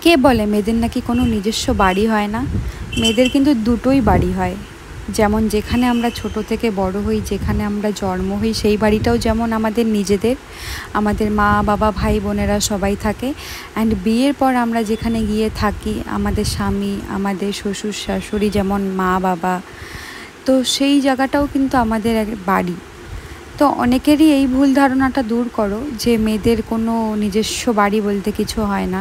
কে বলে মেয়েদের নাকি কোনো নিজস্ব বাড়ি হয় না? মেয়েদের কিন্তু দুটোই বাড়ি হয়। যেমন যেখানে আমরা ছোট থেকে বড় হই, যেখানে আমরা জন্ম হই, সেই বাড়িটাও যেমন আমাদের নিজেদের, আমাদের মা বাবা ভাই বোনেরা সবাই থাকে। অ্যান্ড বিয়ের পর আমরা যেখানে গিয়ে থাকি, আমাদের স্বামী, আমাদের শ্বশুর শাশুড়ি যেমন মা বাবা, তো সেই জায়গাটাও কিন্তু আমাদের এক বাড়ি। তো অনেকেরই এই ভুল ধারণাটা দূর করো যে মেয়েদের কোনো নিজস্ব বাড়ি বলতে কিছু হয় না।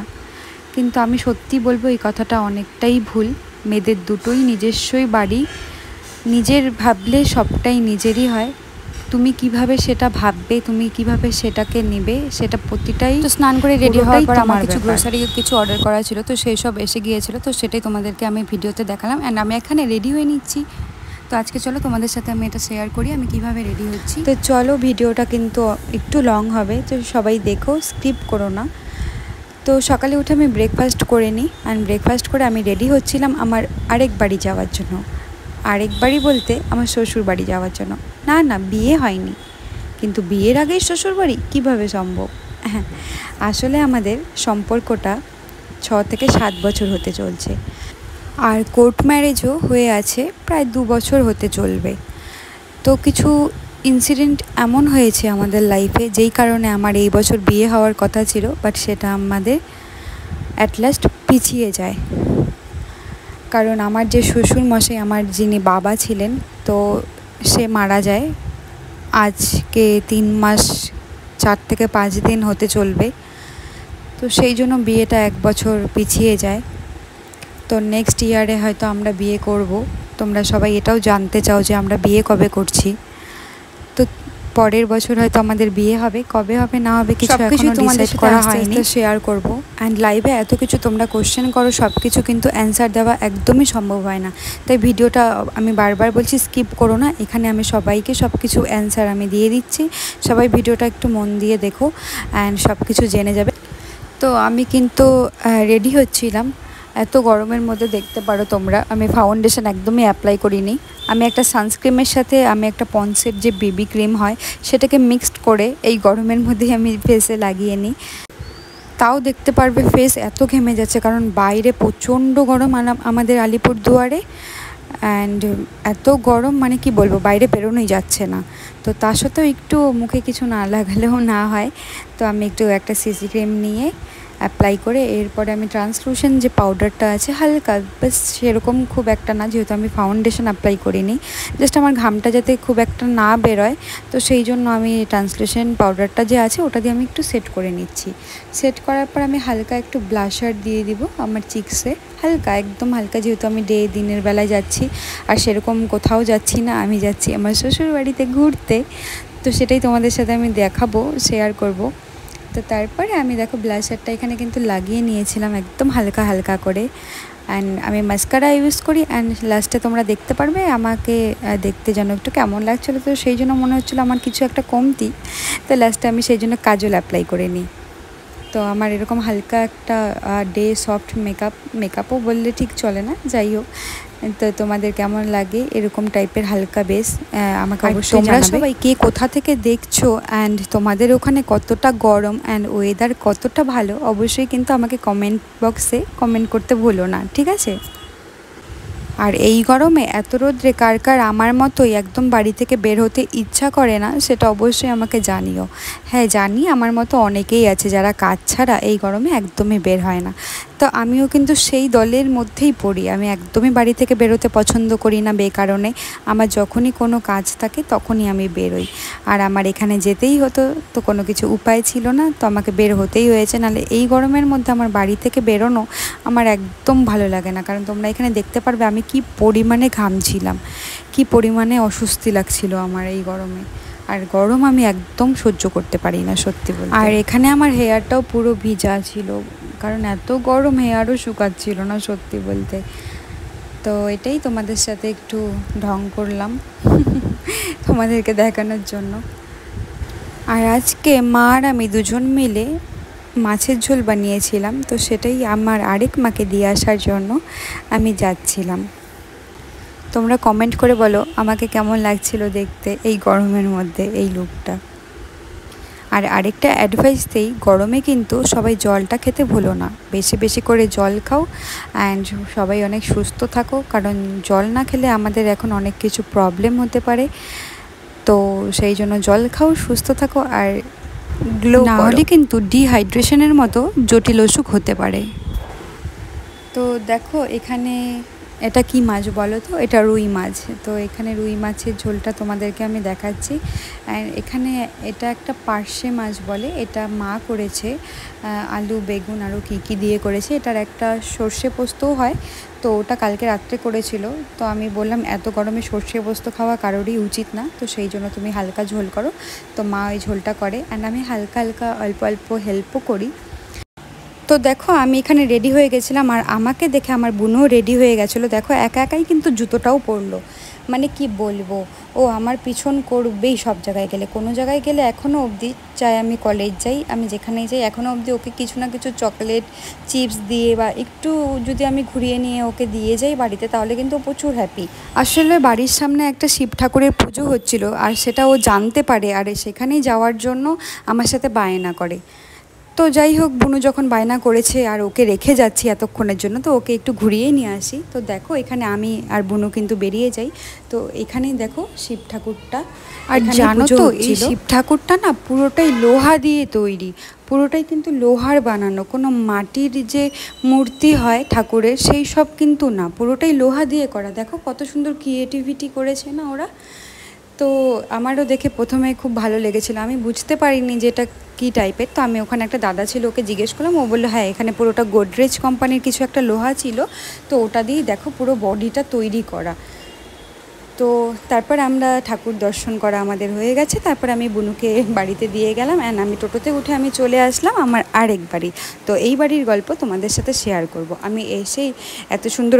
কিন্তু আমি সত্যি বলবো এই কথাটা অনেকটাই ভুল। মেয়েদের দুটোই নিজস্বই বাড়ি। নিজের ভাবলে সবটাই নিজেরই হয়। তুমি কিভাবে সেটা ভাববে, তুমি কিভাবে সেটাকে নেবে, সেটা প্রতিটাই। তো স্নান করে রেডি হওয়ার পর আমার কিছু গ্রোসারি কিছু অর্ডার করা ছিল, তো সেই সব এসে গিয়েছিলো। তো সেটাই তোমাদেরকে আমি ভিডিওতে দেখালাম। অ্যান্ড আমি এখানে রেডি হয়ে নিচ্ছি। তো আজকে চলো তোমাদের সাথে আমি এটা শেয়ার করি আমি কিভাবে রেডি হচ্ছি। তো চলো, ভিডিওটা কিন্তু একটু লং হবে, তো সবাই দেখো, স্কিপ করো না। তো সকালে উঠে আমি ব্রেকফাস্ট করে নিই। অ্যান্ড ব্রেকফাস্ট করে আমি রেডি হচ্ছিলাম আমার আরেক বাড়ি যাওয়ার জন্য। আরেক বাড়ি বলতে আমার শ্বশুর বাড়ি যাওয়ার জন্য। না না, বিয়ে হয়নি, কিন্তু বিয়ের আগেই শ্বশুর বাড়ি কীভাবে সম্ভব? হ্যাঁ, আসলে আমাদের সম্পর্কটা 6 থেকে 7 বছর হতে চলছে। আর কোর্ট ম্যারেজও হয়ে আছে, প্রায় 2 বছর হতে চলবে। তো কিছু ইনসিডেন্ট এমন হয়েছে আমাদের লাইফে যেই কারণে আমার এই বছর বিয়ে হওয়ার কথা ছিল, বাট সেটা আমাদের অ্যাট লাস্ট পিছিয়ে যায়। কারণ আমার যে শ্বশুর মশাই, আমার যিনি বাবা ছিলেন, তো সে মারা যায়। আজকে 3 মাস 4 থেকে 5 দিন হতে চলবে। তো সেই জন্য বিয়েটা 1 বছর পিছিয়ে যায়। তো নেক্সট ইয়ারে হয়তো আমরা বিয়ে করব। তোমরা সবাই এটাও জানতে চাও যে আমরা বিয়ে কবে করছি। তো পরের বছর হয়তো আমাদের বিয়ে হবে, কবে হবে না হবে কিছু এখনো ডিসাইড করা হয়নি, শেয়ার করব। অ্যান্ড লাইভে এত কিছু তোমরা কোশ্চেন করো, সব কিছু কিন্তু অ্যান্সার দেওয়া একদমই সম্ভব হয় না। তাই ভিডিওটা আমি বারবার বলছি স্কিপ করো না। এখানে আমি সবাইকে সব কিছু অ্যান্সার আমি দিয়ে দিচ্ছি। সবাই ভিডিওটা একটু মন দিয়ে দেখো অ্যান্ড সব কিছু জেনে যাবে। তো আমি কিন্তু রেডি হচ্ছিলাম। এত গরমের মধ্যে দেখতে পারো তোমরা, আমি ফাউন্ডেশন একদমই অ্যাপ্লাই করিনি। আমি একটা সানস্ক্রিমের সাথে আমি একটা পন্সের যে বেবি ক্রিম হয় সেটাকে মিক্সড করে এই গরমের মধ্যেই আমি ফেসে লাগিয়ে নিই। তাও দেখতে পারবে ফেস এত ঘেমে যাচ্ছে, কারণ বাইরে প্রচণ্ড গরম আমাদের আলিপুরদুয়ারে। অ্যান্ড এত গরম মানে কি বলবো, বাইরে বেরোনোই যাচ্ছে না। তো তার সত্ত্বেও একটু মুখে কিছু না লাগালেও না হয়। তো আমি একটু একটা সিসি ক্রিম নিয়ে অ্যাপ্লাই করে এরপরে আমি ট্রান্সলুসেন্ট যে পাউডারটা আছে হালকা, বাস সেরকম খুব একটা না, যেহেতু আমি ফাউন্ডেশন অ্যাপ্লাই করিনি, জাস্ট আমার ঘামটা যাতে খুব একটা না বেরোয়, তো সেই জন্য আমি ট্রান্সলুসেন্ট পাউডারটা যে আছে ওটা দিয়ে আমি একটু সেট করে নিচ্ছি। সেট করার পর আমি হালকা একটু ব্লাশার দিয়ে দিব আমার চিক্সে, হালকা, একদম হালকা, যেহেতু আমি দিনের বেলায় যাচ্ছি আর সেরকম কোথাও যাচ্ছি না, আমি যাচ্ছি আমার শ্বশুর বাড়িতে ঘুরতে। তো সেটাই তোমাদের সাথে আমি দেখাবো, শেয়ার করব। তো তারপরে আমি দেখো ব্লাশারটা এখানে কিন্তু লাগিয়ে নিয়েছিলাম একদম হালকা হালকা করে। অ্যান্ড আমি মাস্কারা ইউজ করি। অ্যান্ড লাস্টে তোমরা দেখতে পারবে আমাকে দেখতে যেন একটু কেমন লাগছিলো, তো সেই জন্য মনে হচ্ছিলো আমার কিছু একটা কমতি। তো লাস্টে আমি সেই জন্য কাজল অ্যাপ্লাই করে নিই। তো আমার এরকম হালকা একটা সফট মেকআপও বললে ঠিক চলে না, যাই হোক। তো তোমাদের কেমন লাগে এরকম টাইপের হালকা বেস আমাকে অবশ্যই জানাবে। তোমরা সবাই কে কোথা থেকে দেখছো অ্যান্ড তোমাদের ওখানে কতটা গরম অ্যান্ড ওয়েদার কতটা ভালো, অবশ্যই কিন্তু আমাকে কমেন্ট বক্সে কমেন্ট করতে ভুলো না, ঠিক আছে? আর এই গরমে এত রোদ্রে কার কার আমার মতোই একদম বাড়ি থেকে বের হতে ইচ্ছা করে না, সেটা অবশ্যই আমাকে জানিও। হ্যাঁ জানি, আমার মতো অনেকেই আছে যারা কাজ ছাড়া এই গরমে একদমই বের হয় না। তো আমিও কিন্তু সেই দলের মধ্যেই পড়ি। আমি একদমই বাড়ি থেকে বেরোতে পছন্দ করি না বেকারণে। আমার যখনই কোনো কাজ থাকে তখনই আমি বেরোই। আর আমার এখানে যেতেই হতো, তো কোনো কিছু উপায় ছিল না, তো আমাকে বের হতেই হয়েছে। নাহলে এই গরমের মধ্যে আমার বাড়ি থেকে বেরোনো আমার একদম ভালো লাগে না। কারণ তোমরা এখানে দেখতে পারবে আমি কি পরিমাণে ঘামছিলাম, কি পরিমাণে অস্বস্তি লাগছিল আমার এই গরমে। আর গরম আমি একদম সহ্য করতে পারি না সত্যি বলতে। আর এখানে আমার হেয়ারটাও পুরো ভিজা ছিল, কারণ এত গরম হেয়ারও শুকাচ্ছিল না সত্যি বলতে। তো এটাই তোমাদের সাথে একটু ঢং করলাম তোমাদেরকে দেখানোর জন্য। আর আজকে মা আর আমি দুজন মিলে মাছের ঝোল বানিয়েছিলাম, তো সেটাই আমার আরেক মাকে দিয়ে আসার জন্য আমি যাচ্ছিলাম। তোমরা কমেন্ট করে বলো আমাকে কেমন লাগছিল দেখতে এই গরমের মধ্যে এই লুকটা। আর আরেকটা অ্যাডভাইস দেই, গরমে কিন্তু সবাই জলটা খেতে ভুলো না, বেশি বেশি করে জল খাও অ্যান্ড সবাই অনেক সুস্থ থাকো, কারণ জল না খেলে আমাদের এখন অনেক কিছু প্রবলেম হতে পারে। তো সেই জন্য জল খাও, সুস্থ থাকো, আর গ্লো না হলে কিন্তু ডিহাইড্রেশনের মতো জটিল অসুখ হতে পারে। তো দেখো এখানে এটা কি মাছ বলো তো, এটা রুই মাছ। তো এখানে রুই মাছের ঝোলটা তোমাদেরকে আমি দেখাচ্ছি। আর এখানে এটা একটা পার্শে মাছ বলে, এটা মা করেছে, আলু বেগুন আরও কী দিয়ে করেছে। এটার একটা সর্ষে পোস্তও হয়, তো ওটা কালকে রাত্রে করেছিল। তো আমি বললাম এত গরমে সর্ষে পোস্ত খাওয়া কারোরই উচিত না, তো সেই জন্য তুমি হালকা ঝোল করো। তো মা ওই ঝোলটা করে অ্যান্ড আমি হালকা হালকা অল্প অল্প হেল্পও করি। তো দেখো আমি এখানে রেডি হয়ে গেছিলাম, আর আমাকে দেখে আমার বোনও রেডি হয়ে গেছিলো। দেখো একা একাই কিন্তু জুতোটাও পরলো, মানে কি বলবো, ও আমার পিছন করবেই সব জায়গায় গেলে। কোনো জায়গায় গেলে এখনও অবধি, চাই আমি কলেজ যাই, আমি যেখানেই যাই, এখনও অবধি ওকে কিছু না কিছু চকলেট চিপস দিয়ে বা একটু যদি আমি ঘুরিয়ে নিয়ে ওকে দিয়ে যাই বাড়িতে, তাহলে কিন্তু ও প্রচুর হ্যাপি। আসলে বাড়ির সামনে একটা শিব ঠাকুরের পুজো হচ্ছিল, আর সেটা ও জানতে পারে, আর সেখানেই যাওয়ার জন্য আমার সাথে বায়না করে। তো যাই হোক, বুনু যখন বায়না করেছে আর ওকে রেখে যাচ্ছি এতক্ষণের জন্য, তো ওকে একটু ঘুরিয়েই নিয়ে আসি। তো দেখো এখানে আমি আর বুনু কিন্তু বেরিয়ে যাই। তো এখানেই দেখো শিব ঠাকুরটা, আর জানো তো এই শিব ঠাকুরটা না পুরোটাই লোহা দিয়ে তৈরি, পুরোটাই কিন্তু লোহার বানানো, কোনো মাটির যে মূর্তি হয় ঠাকুরের সেই সব কিন্তু না, পুরোটাই লোহা দিয়ে করা। দেখো কত সুন্দর ক্রিয়েটিভিটি করেছে না ওরা। তো আমারও দেখে প্রথমে খুব ভালো লেগেছিলো, আমি বুঝতে পারিনি যে এটা কী টাইপের। তো আমি ওখানে একটা দাদা ছিল, ওকে জিজ্ঞেস করলাম, ও বললো হ্যাঁ এখানে পুরোটা গোদরেজ কোম্পানির কিছু একটা লোহা ছিল, তো ওটা দিয়েই দেখো পুরো বডিটা তৈরি করা। তো তারপর আমরা ঠাকুর দর্শন করা আমাদের হয়ে গেছে, তারপর আমি বুনুকে বাড়িতে দিয়ে গেলাম অ্যান্ড আমি টোটোতে উঠে আমি চলে আসলাম আমার আরেক বাড়ি। তো এই বাড়ির গল্প তোমাদের সাথে শেয়ার করব। আমি এসেই এত সুন্দর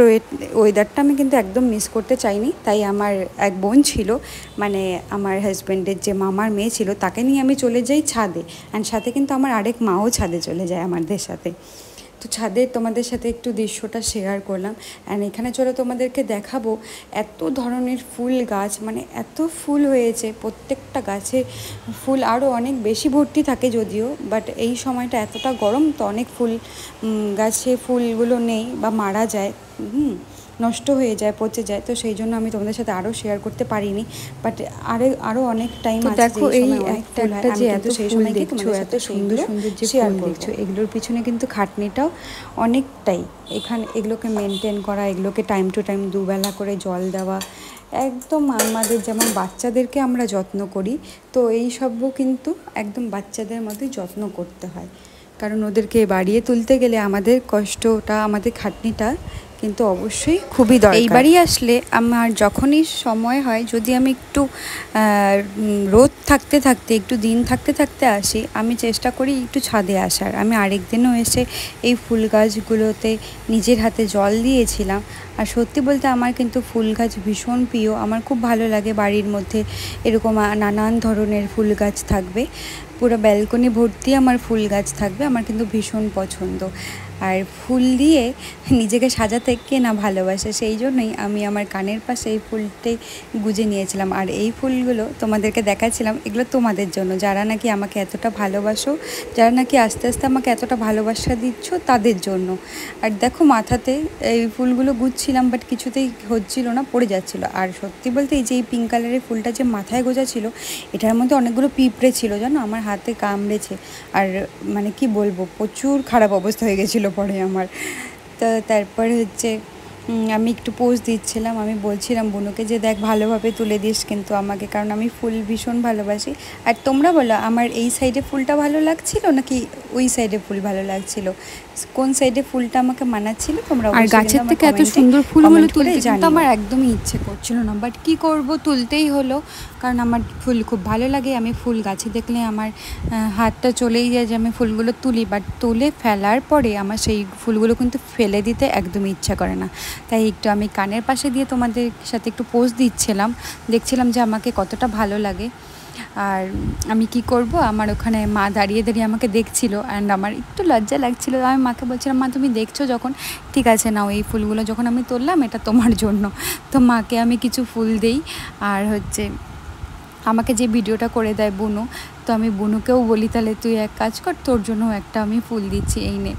ওয়েদারটা আমি কিন্তু একদম মিস করতে চাইনি, তাই আমার এক বোন ছিল, মানে আমার হাজব্যান্ডের যে মামার মেয়ে ছিল, তাকে নিয়ে আমি চলে যাই ছাদে, অ্যান্ড সাথে কিন্তু আমার আরেক মাও ছাদে চলে যায় আমাদের সাথে। তো ছাদে তোমাদের সাথে একটু দৃশ্যটা শেয়ার করলাম, অ্যান্ড এখানে চলো তোমাদেরকে দেখাবো এত ধরনের ফুল গাছ, মানে এত ফুল হয়েছে, প্রত্যেকটা গাছে ফুল আরও অনেক বেশি ভর্তি থাকে যদিও, বাট এই সময়টা এতটা গরম, তো অনেক ফুল গাছে ফুলগুলো নেই বা মারা যায়, নষ্ট হয়ে যায়, পচে যায়। তো সেই জন্য আমি তোমাদের সাথে আরও শেয়ার করতে পারিনি, বাট আরও অনেক টাইম আছে। দেখো এই একটা যে এত ফুল দেখছো, এত সুন্দর সুন্দর যে ফুল দেখছো, এগুলোর পিছনে কিন্তু খাটনিটাও অনেকটাই। এগুলোকে মেনটেন করা, এগুলোকে টাইম টু টাইম দুবেলা করে জল দেওয়া, একদম আমাদের যেমন বাচ্চাদেরকে আমরা যত্ন করি, তো এই সবও কিন্তু একদম বাচ্চাদের মতোই যত্ন করতে হয়, কারণ ওদেরকে বাড়িয়ে তুলতে গেলে আমাদের কষ্টটা, আমাদের খাটনিটা কিন্তু অবশ্যই খুবই দরকার। এই বাড়ি আসলে আমার যখনই সময় হয়, যদি আমি একটু রোদ থাকতে থাকতে, একটু দিন থাকতে থাকতে আসি, আমি চেষ্টা করি একটু ছাদে আসার। আমি আরেক দিনও এসে এই ফুল গাছগুলোতে নিজের হাতে জল দিয়েছিলাম। আর সত্যি বলতে আমার কিন্তু ফুল গাছ ভীষণ প্রিয়, আমার খুব ভালো লাগে বাড়ির মধ্যে এরকম নানান ধরনের ফুল গাছ থাকবে, পুরো ব্যালকনি ভর্তি আমার ফুল গাছ থাকবে, আমার কিন্তু ভীষণ পছন্দ। আর ফুল দিয়ে নিজেকে সাজাতে কে না ভালোবাসে, সেই জন্যই আমি আমার কানের পাশে এই ফুলটাই গুজে নিয়েছিলাম। আর এই ফুলগুলো তোমাদেরকে দেখাচ্ছিলাম, এগুলো তোমাদের জন্য, যারা নাকি আমাকে এতটা ভালোবাসো, যারা নাকি আস্তে আস্তে আমাকে এতটা ভালোবাসা দিচ্ছ, তাদের জন্য। আর দেখো মাথাতে এই ফুলগুলো গুজছিলাম, বাট কিছুতেই হচ্ছিল না, পড়ে যাচ্ছিলো। আর সত্যি বলতে এই যে এই পিঙ্ক কালারের ফুলটা যে মাথায় গোজা ছিল, এটার মধ্যে অনেকগুলো পিঁপড়ে ছিল জানো, আমার হাতে কামড়েছে, আর মানে কি বলবো, প্রচুর খারাপ অবস্থা হয়ে গেছিলো পরে আমার। তো তারপরে হচ্ছে আমি একটু পোজ দিচ্ছিলাম, আমি বলছিলাম বুনুকে যে দেখ ভালোভাবে তুলে দিস কিন্তু আমাকে, কারণ আমি ফুল ভীষণ ভালোবাসি। আর তোমরা বলো, আমার এই সাইডে ফুলটা ভালো লাগছিল নাকি ওই সাইডে ফুল ভালো লাগছিল, কোন সাইডে ফুলটা আমাকে মানাচ্ছিল তোমরা। আর গাছের থেকে এত সুন্দর ফুলগুলো তুলতে কিন্তু আমার একদমই ইচ্ছে করছিল না, বাট কি করব, তুলতেই হলো, কারণ আমার ফুল খুব ভালো লাগে। আমি ফুল গাছে দেখলে আমার হাতটা চলেই যায় যে আমি ফুলগুলো তুলি, বাট তুলে ফেলার পরে আমার সেই ফুলগুলো কিন্তু ফেলে দিতে একদমই ইচ্ছা করে না। তাই একটু আমি কানের পাশে দিয়ে তোমাদের সাথে একটু পোজ দিচ্ছিলাম, দেখছিলাম যে আমাকে কতটা ভালো লাগে। আর আমি কি করব, আমার ওখানে মা দাঁড়িয়ে দাঁড়িয়ে আমাকে দেখছিল, অ্যান্ড আমার একটু লজ্জা লাগছিল। আমি মাকে বলছিলাম, মা তুমি দেখছো যখন, ঠিক আছে নাও, এই ফুলগুলো যখন আমি তুললাম এটা তোমার জন্য। তো মাকে আমি কিছু ফুল দেই, আর হচ্ছে আমাকে যে ভিডিওটা করে দেয় বুনু, তো আমি বুনুকেও বলি তাহলে তুই এক কাজ কর, তোর জন্য একটা আমি ফুল দিচ্ছি, এই নে।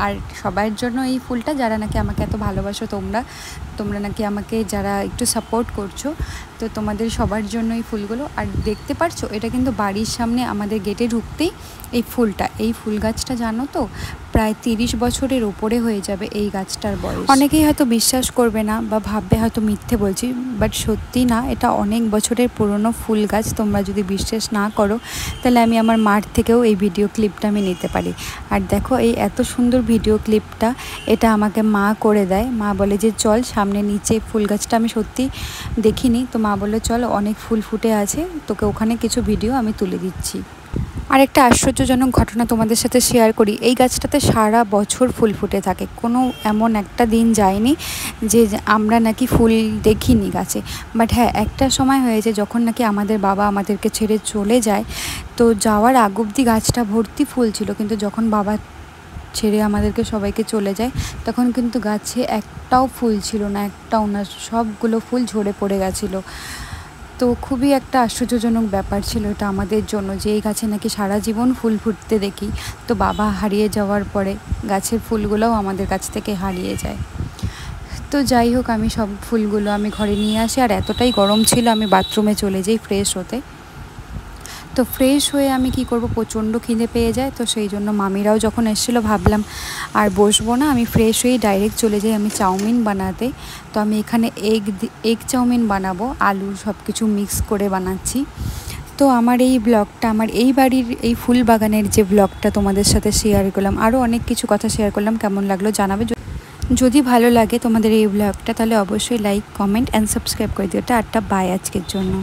আর সবার জন্য এই ফুলটা, যারা নাকি আমাকে এত ভালোবাসো, তোমরা নাকি আমাকে যারা একটু সাপোর্ট করছো, তো তোমাদের সবার জন্য এই ফুলগুলো। আর দেখতে পারছো এটা কিন্তু বাড়ির সামনে আমাদের গেটে ঢুকতেই এই ফুল গাছটা জানো তো প্রায় 30 বছরের উপরে হয়ে যাবে এই গাছটার বয়স। অনেকেই হয়তো বিশ্বাস করবে না বা ভাববে হয়তো মিথ্যে বলছি, বাট সত্যি না, এটা অনেক বছরের পুরনো ফুল গাছ। তোমরা যদি বিশ্বাস না করো তাহলে আমি আমার মাঠ থেকেও এই ভিডিও ক্লিপটা আমি নিতে পারি। আর দেখো এই এত সুন্দর ভিডিও ক্লিপটা এটা আমাকে মা করে দেয়। মা বলে যে চল সামনে নিচে ফুল গাছটা আমি সত্যি দেখিনি, তো মা বললো চল অনেক ফুল ফুটে আছে, তোকে ওখানে কিছু ভিডিও আমি তুলে দিচ্ছি। আরেকটা আশ্চর্যজনক ঘটনা তোমাদের সাথে শেয়ার করি, এই গাছটাতে সারা বছর ফুল ফুটে থাকে, কোনো এমন একটা দিন যায়নি যে আমরা নাকি ফুল দেখিনি গাছে। বাট হ্যাঁ, একটা সময় হয়েছে যখন নাকি আমাদের বাবা আমাদেরকে ছেড়ে চলে যায়, তো যাওয়ার আগ অবধি গাছটা ভর্তি ফুল ছিল, কিন্তু যখন বাবা ছেড়ে আমাদেরকে সবাইকে চলে যায় তখন কিন্তু গাছে একটাও ফুল ছিল না, একটাও না, সবগুলো ফুল ঝরে পড়ে গেছিলো। তো খুবই একটা আশ্চর্যজনক ব্যাপার ছিল এটা আমাদের জন্য, যে এই গাছে নাকি সারা জীবন ফুল ফুটতে দেখি, তো বাবা হারিয়ে যাওয়ার পরে গাছের ফুলগুলোও আমাদের কাছ থেকে হারিয়ে যায়। তো যাই হোক, আমি সব ফুলগুলো আমি ঘরে নিয়ে আসি, আর এতটাই গরম ছিল আমি বাথরুমে চলে যাই ফ্রেশ হতে। তো ফ্রেশ হয়ে আমি কি করব, প্রচণ্ড খিদে পেয়ে যায়, তো সেই জন্য মামিরাও যখন এসেছিলো ভাবলাম আর বসবো না, আমি ফ্রেশ হয়ে ডাইরেক্ট চলে যাই আমি চাউমিন বানাতে। তো আমি এখানে এগ চাউমিন বানাবো, আলু সব কিছু মিক্স করে বানাচ্ছি। তো আমার এই ব্লগটা, আমার এই বাড়ির এই ফুল বাগানের যে ব্লগটা তোমাদের সাথে শেয়ার করলাম, আরও অনেক কিছু কথা শেয়ার করলাম, কেমন লাগলো জানাবে। যদি ভালো লাগে তোমাদের এই ব্লগটা তাহলে অবশ্যই লাইক, কমেন্ট অ্যান্ড সাবস্ক্রাইব করে দিও। টাটা, বাই আজকের জন্য।